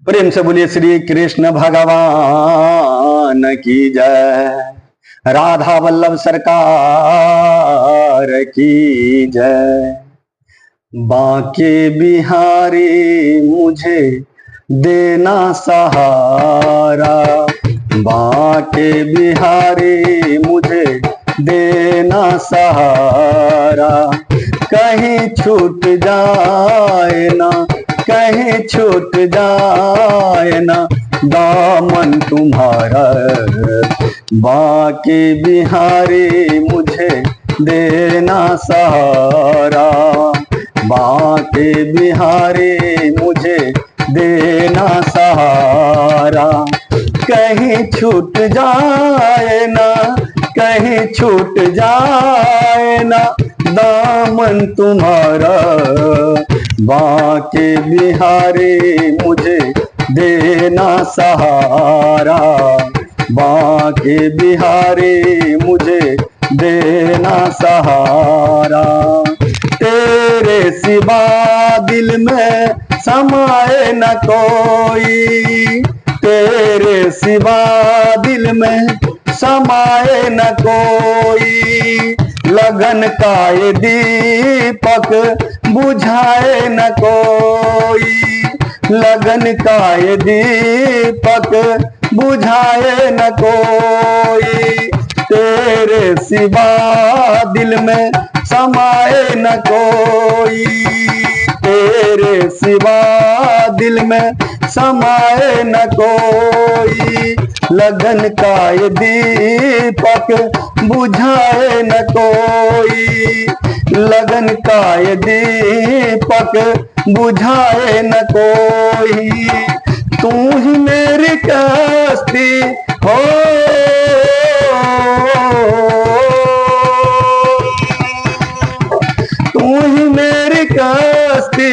प्रेम से बोलिए श्री कृष्ण भगवान की जय। राधा वल्लभ सरकार की जय। बांके बिहारी मुझे देना सहारा, बांके बिहारी मुझे देना सहारा। कहीं छूट जाए ना, कहीं छूट जाए ना दामन तुम्हारा। बांके बिहारी मुझे देना सहारा, बांके बिहारी मुझे देना सहारा। कहीं छूट जाए ना, कहीं छूट जाए ना दामन तुम्हारा। बांके बिहारी मुझे देना सहारा, बांके बिहारी मुझे देना सहारा। तेरे सिवा दिल में समाए न कोई, तेरे सिवा दिल में समाए न कोई। लगन का ये दीपक बुझाए न कोई, लगन का ये दीपक बुझाए न कोई। तेरे सिवा दिल में समाए न कोई, तेरे सिवा दिल में समाए न कोई। लगन का ये दीपक बुझाए न कोई, लगन का ये दीपक बुझाए न कोई। तू ही मेरी कश्ती हो, तू ही मेरी कश्ती,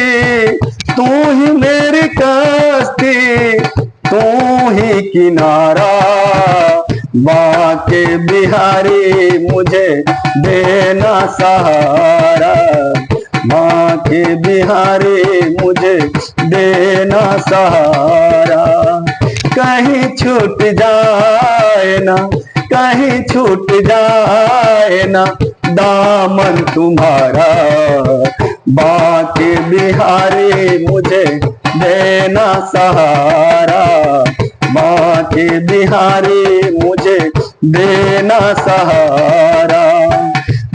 तू ही मेरी कश्ती, तू ही किनारा। बांके बिहारी मुझे देना सहारा, बांके बिहारी मुझे देना सहारा। कहीं छूट जाए ना, कहीं छूट जाए ना दामन तुम्हारा। बांके बिहारी मुझे देना सहारा, बांके बिहारी मुझे देना सहारा।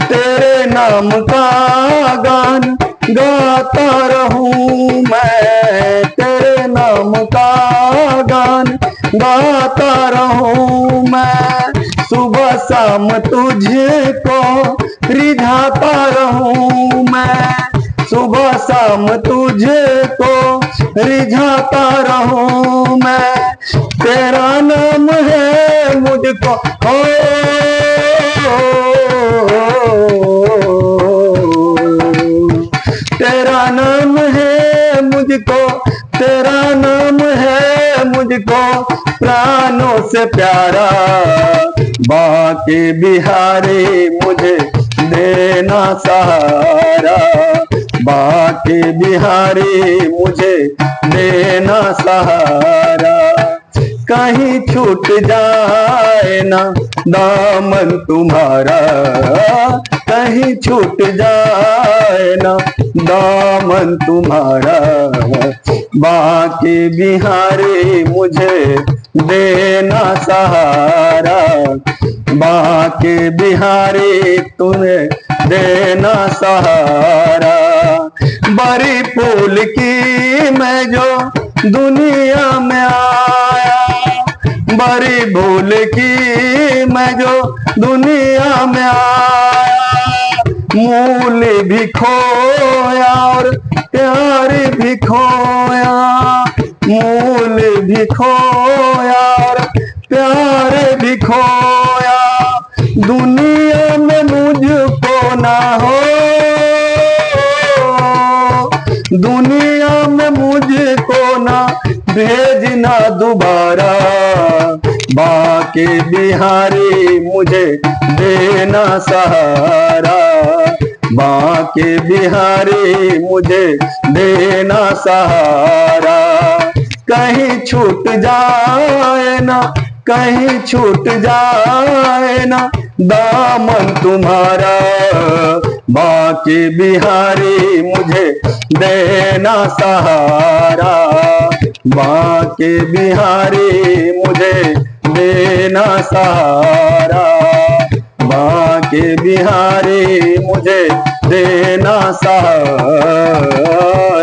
तेरे नाम का गान गाता रहूं मैं, तेरे नाम का गान गाता रहूं मैं। सुबह शाम तुझको रिझाता रहूं मैं, सुबह शाम तुझको रिझाता रहूं मैं। तेरा नाम है मुझको हो, तेरा नाम है मुझको, तेरा नाम है मुझको प्राणों से प्यारा। बांके बिहारी मुझे देना सहारा, बांके बिहारी मुझे देना सहारा। कहीं छूट जाए ना दामन तुम्हारा, कहीं छूट जाए ना दामन तुम्हारा। बांके बिहारी मुझे देना सहारा, बांके बिहारी तुम्हें देना सहारा। बड़ी फूल की मैं जो दुनिया में आया, बड़ी भूल की मैं जो दुनिया में आया। मूल भी खोया और प्यार भी खोया, मूल भी खोया और प्यार भी खोया। दुनिया में मुझको ना हो, दुनिया में मुझको ना भेजना दोबारा। बांके बिहारी मुझे देना सहारा, बांके बिहारी मुझे देना सहारा। कहीं छूट जाए ना, कहीं छूट जाए ना दामन तुम्हारा। बांके बिहारी मुझे देना सहारा, बांके बिहारी मुझे देना सहारा, बांके बिहारी मुझे देना सहारा।